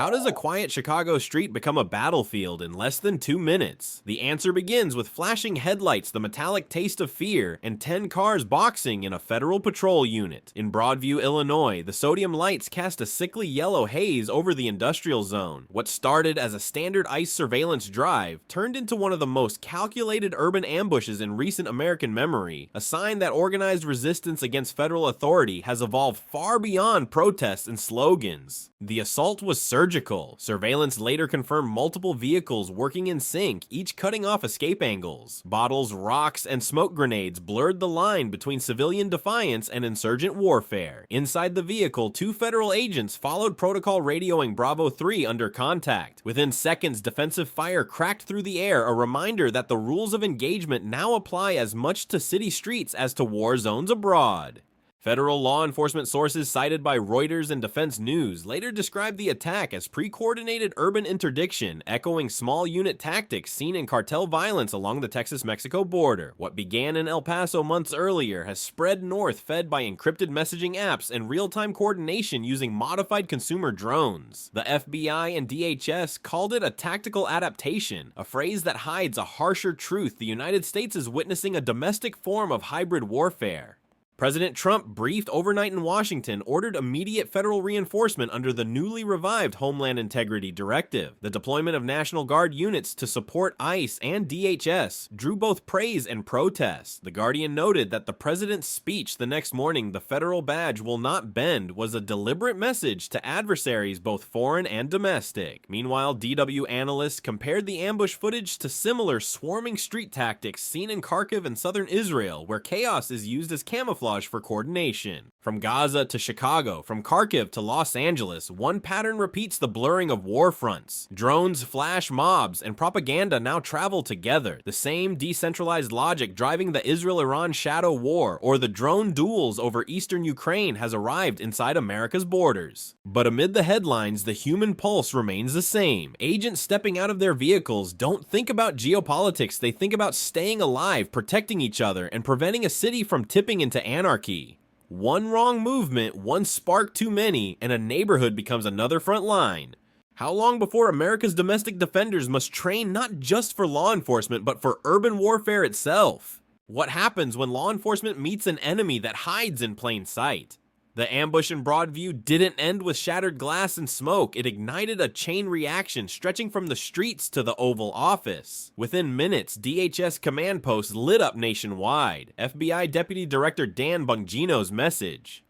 How does a quiet Chicago street become a battlefield in less than 2 minutes? The answer begins with flashing headlights, the metallic taste of fear, and 10 cars boxing in a federal patrol unit. In Broadview, Illinois, the sodium lights cast a sickly yellow haze over the industrial zone. What started as a standard ICE surveillance drive turned into one of the most calculated urban ambushes in recent American memory, a sign that organized resistance against federal authority has evolved far beyond protests and slogans. The assault was surgical. Surveillance later confirmed multiple vehicles working in sync, each cutting off escape angles. Bottles, rocks, and smoke grenades blurred the line between civilian defiance and insurgent warfare. Inside the vehicle, 2 federal agents followed protocol radioing Bravo 3 under contact. Within seconds, defensive fire cracked through the air, a reminder that the rules of engagement now apply as much to city streets as to war zones abroad. Federal law enforcement sources cited by Reuters and Defense News later described the attack as pre-coordinated urban interdiction, echoing small unit tactics seen in cartel violence along the Texas-Mexico border. What began in El Paso months earlier has spread north, fed by encrypted messaging apps and real-time coordination using modified consumer drones. The FBI and DHS called it a tactical adaptation, a phrase that hides a harsher truth: the United States is witnessing a domestic form of hybrid warfare. President Trump, briefed overnight in Washington, ordered immediate federal reinforcement under the newly revived Homeland Integrity Directive. The deployment of National Guard units to support ICE and DHS drew both praise and protest. The Guardian noted that the president's speech the next morning, "The federal badge will not bend," was a deliberate message to adversaries both foreign and domestic. Meanwhile, DW analysts compared the ambush footage to similar swarming street tactics seen in Kharkiv and southern Israel, where chaos is used as camouflage for coordination. From Gaza to Chicago, from Kharkiv to Los Angeles, one pattern repeats the blurring of war fronts. Drones, flash mobs, and propaganda now travel together. The same decentralized logic driving the Israel-Iran shadow war or the drone duels over eastern Ukraine has arrived inside America's borders. But amid the headlines, the human pulse remains the same. Agents stepping out of their vehicles don't think about geopolitics, they think about staying alive, protecting each other, and preventing a city from tipping into anarchy. One wrong movement, one spark too many, and a neighborhood becomes another front line. How long before America's domestic defenders must train not just for law enforcement, but for urban warfare itself? What happens when law enforcement meets an enemy that hides in plain sight? The ambush in Broadview didn't end with shattered glass and smoke. It ignited a chain reaction stretching from the streets to the Oval Office. Within minutes, DHS command posts lit up nationwide. FBI Deputy Director Dan Bongino's message,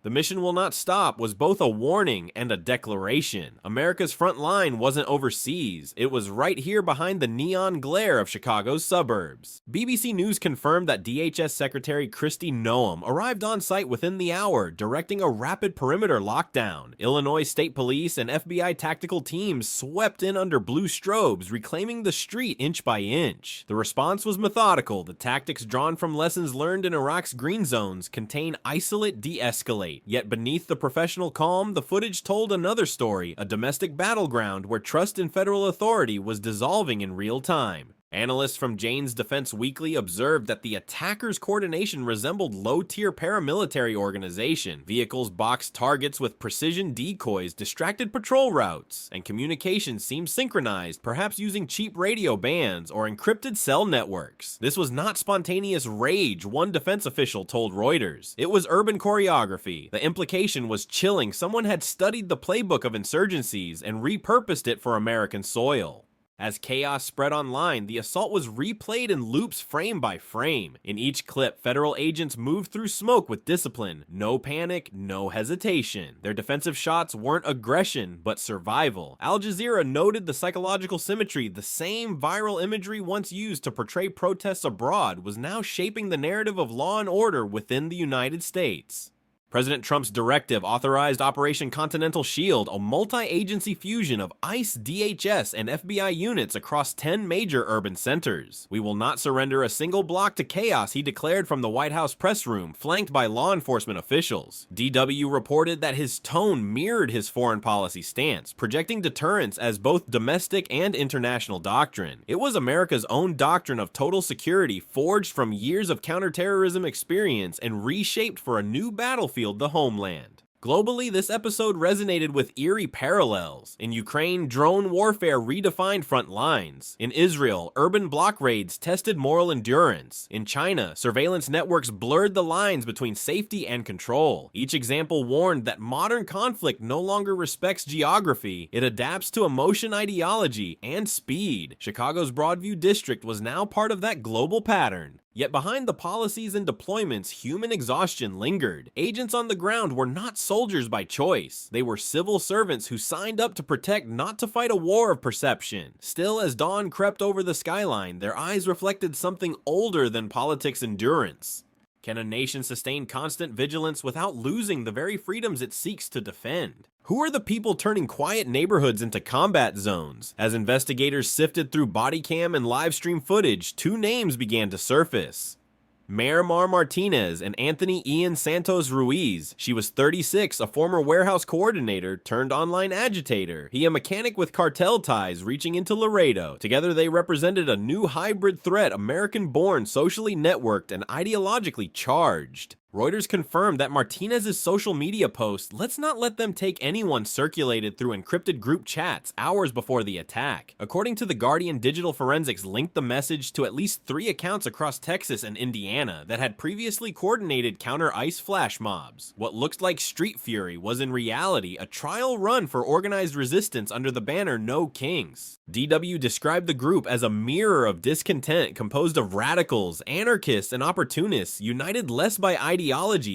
"The mission will not stop," was both a warning and a declaration. America's front line wasn't overseas. It was right here behind the neon glare of Chicago's suburbs. BBC News confirmed that DHS Secretary Kristi Noem arrived on site within the hour, directing a rapid perimeter lockdown. Illinois State Police and FBI tactical teams swept in under blue strobes, reclaiming the street inch by inch. The response was methodical. The tactics drawn from lessons learned in Iraq's green zones: contain, isolate, de-escalate. Yet beneath the professional calm, the footage told another story, a domestic battleground where trust in federal authority was dissolving in real time. Analysts from Jane's Defense Weekly observed that the attackers' coordination resembled low-tier paramilitary organization. Vehicles boxed targets with precision decoys, distracted patrol routes, and communications seemed synchronized, perhaps using cheap radio bands or encrypted cell networks. This was not spontaneous rage, one defense official told Reuters. It was urban choreography. The implication was chilling. Someone had studied the playbook of insurgencies and repurposed it for American soil. As chaos spread online, the assault was replayed in loops frame by frame. In each clip, federal agents moved through smoke with discipline. No panic, no hesitation. Their defensive shots weren't aggression, but survival. Al Jazeera noted the psychological symmetry. The same viral imagery once used to portray protests abroad was now shaping the narrative of law and order within the United States. President Trump's directive authorized Operation Continental Shield, a multi-agency fusion of ICE, DHS, and FBI units across 10 major urban centers. "We will not surrender a single block to chaos," he declared from the White House press room, flanked by law enforcement officials. DW reported that his tone mirrored his foreign policy stance, projecting deterrence as both domestic and international doctrine. It was America's own doctrine of total security, forged from years of counterterrorism experience and reshaped for a new battlefield, the homeland. Globally, this episode resonated with eerie parallels. In Ukraine, drone warfare redefined front lines. In Israel, urban block raids tested moral endurance. In China, surveillance networks blurred the lines between safety and control. Each example warned that modern conflict no longer respects geography, it adapts to emotion, ideology, and speed. Chicago's Broadview district was now part of that global pattern. Yet behind the policies and deployments, human exhaustion lingered. Agents on the ground were not soldiers by choice. They were civil servants who signed up to protect, not to fight a war of perception. Still, as dawn crept over the skyline, their eyes reflected something older than politics' endurance. Can a nation sustain constant vigilance without losing the very freedoms it seeks to defend? Who are the people turning quiet neighborhoods into combat zones? As investigators sifted through body cam and live stream footage, two names began to surface. Marimar Martinez and Anthony Ian Santos Ruiz. She was 36, a former warehouse coordinator turned online agitator. He a mechanic with cartel ties reaching into Laredo. Together they represented a new hybrid threat, American-born, socially networked, and ideologically charged. Reuters confirmed that Martinez's social media post, "Let's not let them take anyone," circulated through encrypted group chats hours before the attack. According to The Guardian, digital forensics linked the message to at least 3 accounts across Texas and Indiana that had previously coordinated counter-ICE flash mobs. What looked like street fury was in reality a trial run for organized resistance under the banner No Kings. DW described the group as a mirror of discontent composed of radicals, anarchists, and opportunists united less by ideology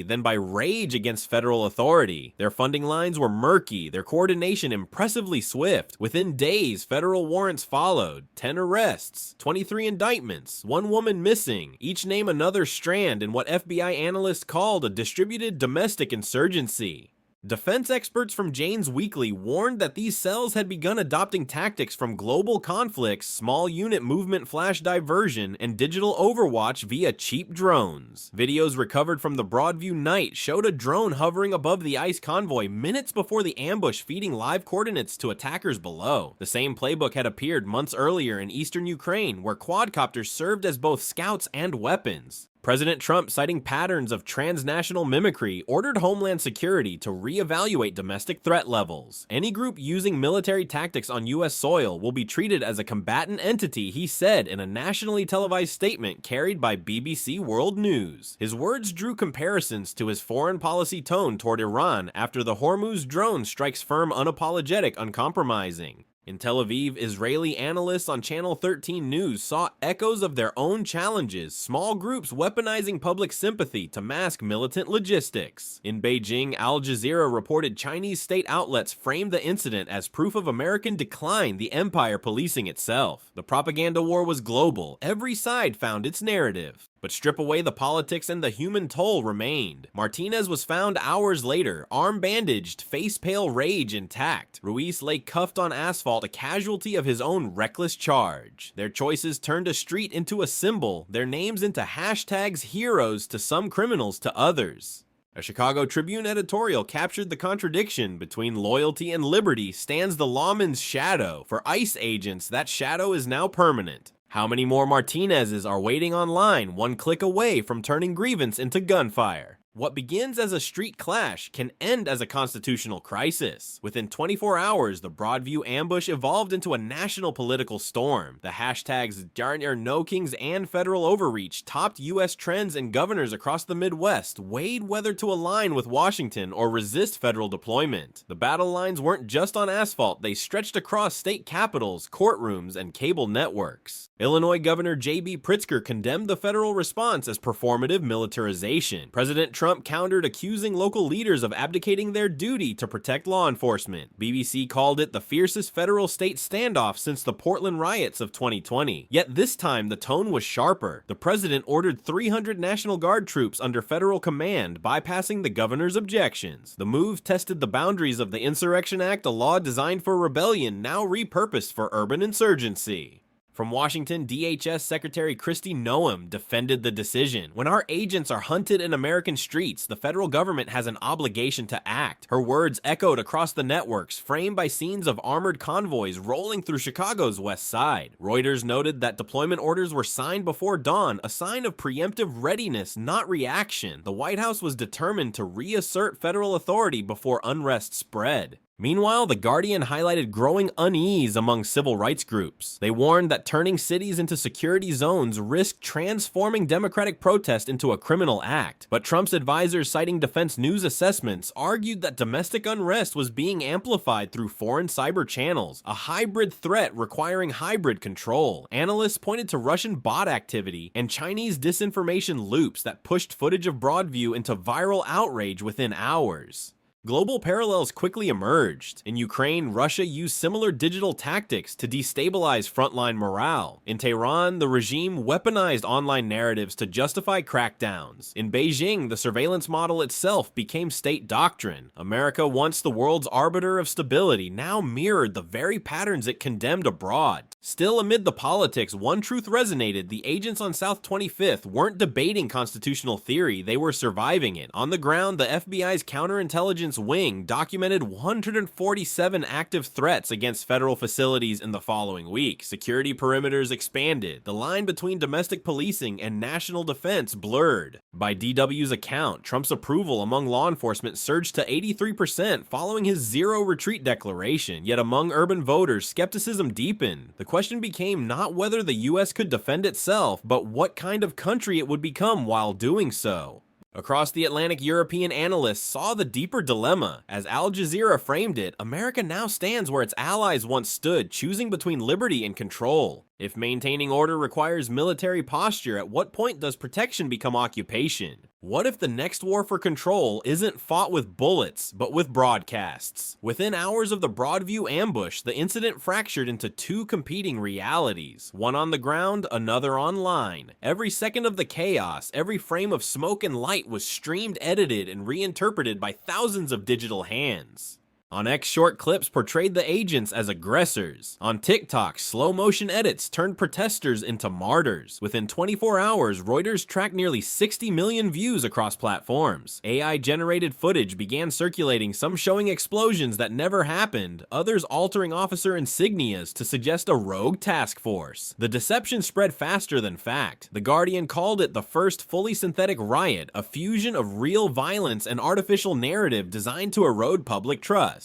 than by rage against federal authority. Their funding lines were murky, their coordination impressively swift. Within days, federal warrants followed. 10 arrests, 23 indictments, 1 woman missing, each name another strand in what FBI analysts called a distributed domestic insurgency. Defense experts from Jane's Weekly warned that these cells had begun adopting tactics from global conflicts, small unit movement flash diversion, and digital overwatch via cheap drones. Videos recovered from the Broadview night showed a drone hovering above the ICE convoy minutes before the ambush, feeding live coordinates to attackers below. The same playbook had appeared months earlier in eastern Ukraine, where quadcopters served as both scouts and weapons. President Trump, citing patterns of transnational mimicry, ordered Homeland Security to reevaluate domestic threat levels. Any group using military tactics on U.S. soil will be treated as a combatant entity, he said in a nationally televised statement carried by BBC World News. His words drew comparisons to his foreign policy tone toward Iran after the Hormuz drone strikes firm, unapologetic, uncompromising. In Tel Aviv, Israeli analysts on Channel 13 News saw echoes of their own challenges, small groups weaponizing public sympathy to mask militant logistics. In Beijing, Al Jazeera reported Chinese state outlets framed the incident as proof of American decline, the empire policing itself. The propaganda war was global, every side found its narrative. But strip away the politics and the human toll remained. Martinez was found hours later, arm bandaged, face pale, rage intact. Ruiz lay cuffed on asphalt, a casualty of his own reckless charge. Their choices turned a street into a symbol, their names into hashtags, heroes to some, criminals to others. A Chicago Tribune editorial captured the contradiction between loyalty and liberty stands the lawman's shadow. For ICE agents, that shadow is now permanent. How many more Martinezes are waiting online, one click away from turning grievance into gunfire? What begins as a street clash can end as a constitutional crisis. Within 24 hours, the Broadview ambush evolved into a national political storm. The hashtags No Kings and federal overreach topped U.S. trends, and governors across the Midwest weighed whether to align with Washington or resist federal deployment. The battle lines weren't just on asphalt, they stretched across state capitals, courtrooms, and cable networks. Illinois Governor J.B. Pritzker condemned the federal response as performative militarization. President Trump countered, accusing local leaders of abdicating their duty to protect law enforcement. BBC called it the fiercest federal-state standoff since the Portland riots of 2020. Yet this time, the tone was sharper. The president ordered 300 National Guard troops under federal command, bypassing the governor's objections. The move tested the boundaries of the Insurrection Act, a law designed for rebellion, now repurposed for urban insurgency. From Washington, DHS Secretary Kristi Noem defended the decision. When our agents are hunted in American streets, the federal government has an obligation to act. Her words echoed across the networks, framed by scenes of armored convoys rolling through Chicago's west side. Reuters noted that deployment orders were signed before dawn, a sign of preemptive readiness, not reaction. The White House was determined to reassert federal authority before unrest spread. Meanwhile, The Guardian highlighted growing unease among civil rights groups. They warned that turning cities into security zones risked transforming democratic protest into a criminal act. But Trump's advisors, citing Defense News assessments, argued that domestic unrest was being amplified through foreign cyber channels, a hybrid threat requiring hybrid control. Analysts pointed to Russian bot activity and Chinese disinformation loops that pushed footage of Broadview into viral outrage within hours. Global parallels quickly emerged. In Ukraine, Russia used similar digital tactics to destabilize frontline morale. In Tehran, the regime weaponized online narratives to justify crackdowns. In Beijing, the surveillance model itself became state doctrine. America, once the world's arbiter of stability, now mirrored the very patterns it condemned abroad. Still, amid the politics, one truth resonated: the agents on South 25th weren't debating constitutional theory, they were surviving it. On the ground, the FBI's counterintelligence wing documented 147 active threats against federal facilities in the following week. Security perimeters expanded. The line between domestic policing and national defense blurred. By DW's account, Trump's approval among law enforcement surged to 83% following his zero retreat declaration, yet among urban voters, skepticism deepened. The question became not whether the US could defend itself, but what kind of country it would become while doing so. Across the Atlantic, European analysts saw the deeper dilemma. As Al Jazeera framed it, America now stands where its allies once stood, choosing between liberty and control. If maintaining order requires military posture, at what point does protection become occupation? What if the next war for control isn't fought with bullets, but with broadcasts? Within hours of the Broadview ambush, the incident fractured into two competing realities. One on the ground, another online. Every second of the chaos, every frame of smoke and light was streamed, edited, and reinterpreted by thousands of digital hands. On X, short clips portrayed the agents as aggressors. On TikTok, slow-motion edits turned protesters into martyrs. Within 24 hours, Reuters tracked nearly 60 million views across platforms. AI-generated footage began circulating, some showing explosions that never happened, others altering officer insignias to suggest a rogue task force. The deception spread faster than fact. The Guardian called it the first fully synthetic riot, a fusion of real violence and artificial narrative designed to erode public trust.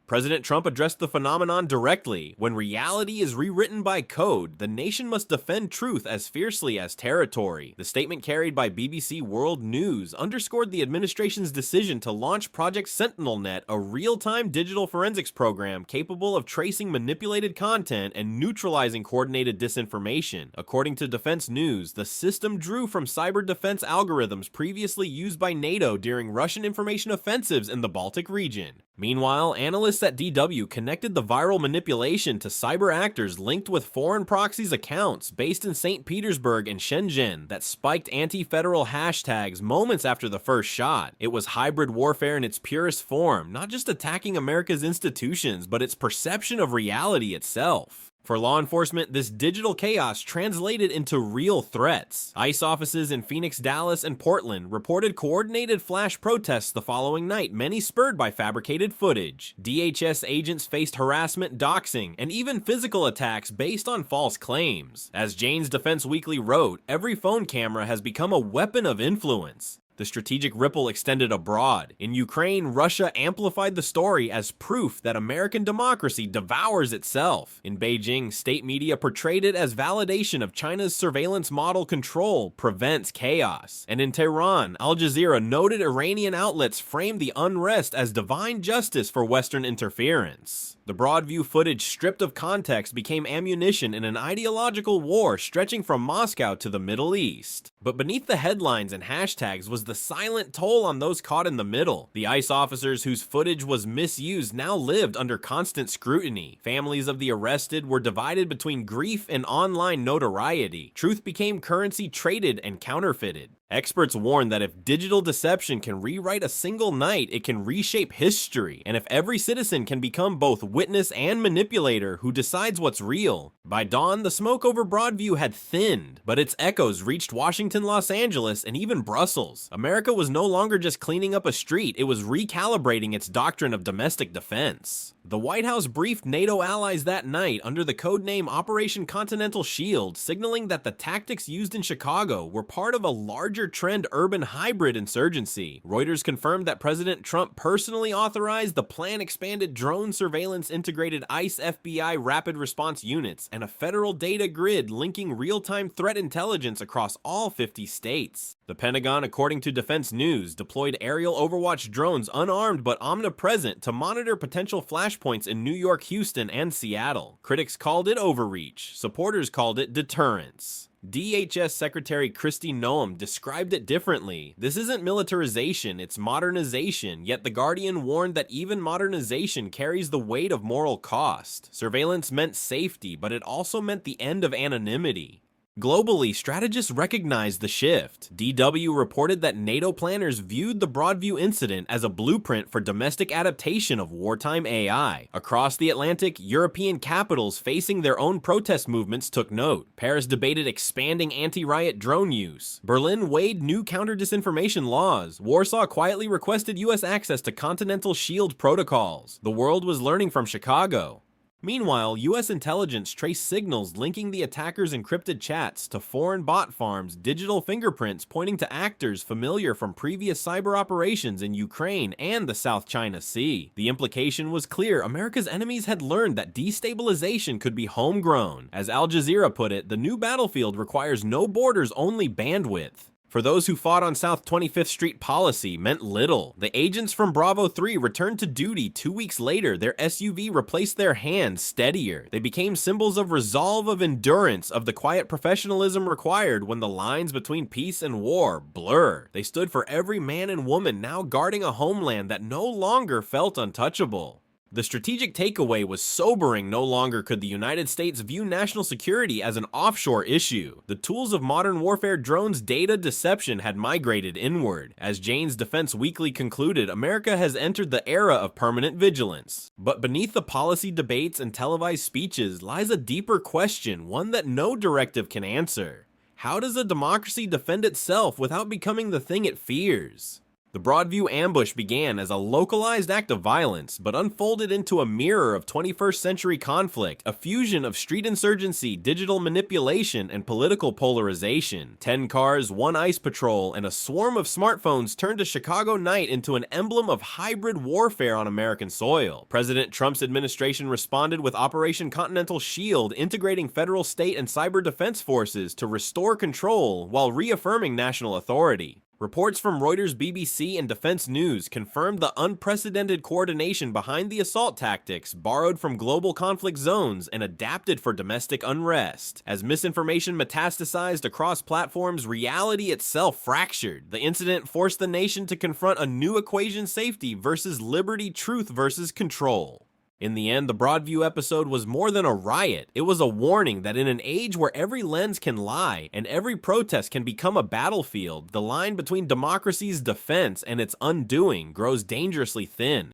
President Trump addressed the phenomenon directly. When reality is rewritten by code, the nation must defend truth as fiercely as territory. The statement carried by BBC World News underscored the administration's decision to launch Project SentinelNet, a real-time digital forensics program capable of tracing manipulated content and neutralizing coordinated disinformation. According to Defense News, the system drew from cyber defense algorithms previously used by NATO during Russian information offensives in the Baltic region. Meanwhile, analysts at DW connected the viral manipulation to cyber actors linked with foreign proxies accounts based in St. Petersburg and Shenzhen that spiked anti-federal hashtags moments after the first shot. It was hybrid warfare in its purest form, not just attacking America's institutions, but its perception of reality itself. For law enforcement, this digital chaos translated into real threats. ICE offices in Phoenix, Dallas, and Portland reported coordinated flash protests the following night, many spurred by fabricated footage. DHS agents faced harassment, doxing, and even physical attacks based on false claims. As Jane's Defense Weekly wrote, every phone camera has become a weapon of influence. The strategic ripple extended abroad. In Ukraine, Russia amplified the story as proof that American democracy devours itself. In Beijing, state media portrayed it as validation of China's surveillance model control prevents chaos. And in Tehran, Al Jazeera noted Iranian outlets framed the unrest as divine justice for Western interference. The Broadview footage stripped of context became ammunition in an ideological war stretching from Moscow to the Middle East. But beneath the headlines and hashtags was the silent toll on those caught in the middle. The ICE officers whose footage was misused now lived under constant scrutiny. Families of the arrested were divided between grief and online notoriety. Truth became currency traded and counterfeited. Experts warn that if digital deception can rewrite a single night, it can reshape history, and if every citizen can become both witness and manipulator who decides what's real. By dawn, the smoke over Broadview had thinned, but its echoes reached Washington, Los Angeles, and even Brussels. America was no longer just cleaning up a street, it was recalibrating its doctrine of domestic defense. The White House briefed NATO allies that night under the codename Operation Continental Shield, signaling that the tactics used in Chicago were part of a larger trend urban hybrid insurgency. Reuters confirmed that President Trump personally authorized the plan-expanded drone surveillance integrated ICE FBI rapid response units and a federal data grid linking real-time threat intelligence across all 50 states. The Pentagon, according to Defense News, deployed aerial Overwatch drones unarmed but omnipresent to monitor potential flashpoints in New York, Houston, and Seattle. Critics called it overreach. Supporters called it deterrence. DHS Secretary Kristi Noem described it differently. This isn't militarization, it's modernization, yet The Guardian warned that even modernization carries the weight of moral cost. Surveillance meant safety, but it also meant the end of anonymity. Globally, strategists recognized the shift. DW reported that NATO planners viewed the Broadview incident as a blueprint for domestic adaptation of wartime AI. Across the Atlantic, European capitals facing their own protest movements took note. Paris debated expanding anti-riot drone use. Berlin weighed new counter-disinformation laws. Warsaw quietly requested US access to Continental Shield protocols. The world was learning from Chicago. Meanwhile, US intelligence traced signals linking the attackers' encrypted chats to foreign bot farms, digital fingerprints pointing to actors familiar from previous cyber operations in Ukraine and the South China Sea. The implication was clear: America's enemies had learned that destabilization could be homegrown. As Al Jazeera put it, the new battlefield requires no borders, only bandwidth. For those who fought on South 25th Street, policy meant little. The agents from Bravo 3 returned to duty 2 weeks later. Their SUV replaced their hands, steadier. They became symbols of resolve, of endurance, of the quiet professionalism required when the lines between peace and war blur. They stood for every man and woman now guarding a homeland that no longer felt untouchable. The strategic takeaway was sobering. No longer could the United States view national security as an offshore issue. The tools of modern warfare, drones, data, deception had migrated inward. As Jane's Defense Weekly concluded, America has entered the era of permanent vigilance. But beneath the policy debates and televised speeches lies a deeper question, one that no directive can answer. How does a democracy defend itself without becoming the thing it fears? The Broadview ambush began as a localized act of violence, but unfolded into a mirror of 21st century conflict, a fusion of street insurgency, digital manipulation, and political polarization. 10 cars, 1 ICE patrol, and a swarm of smartphones turned a Chicago night into an emblem of hybrid warfare on American soil. President Trump's administration responded with Operation Continental Shield, integrating federal, state, and cyber defense forces to restore control while reaffirming national authority. Reports from Reuters, BBC, and Defense News confirmed the unprecedented coordination behind the assault tactics, borrowed from global conflict zones and adapted for domestic unrest. As misinformation metastasized across platforms, reality itself fractured. The incident forced the nation to confront a new equation: safety versus liberty, truth versus control. In the end, the Broadview episode was more than a riot. It was a warning that in an age where every lens can lie and every protest can become a battlefield, the line between democracy's defense and its undoing grows dangerously thin.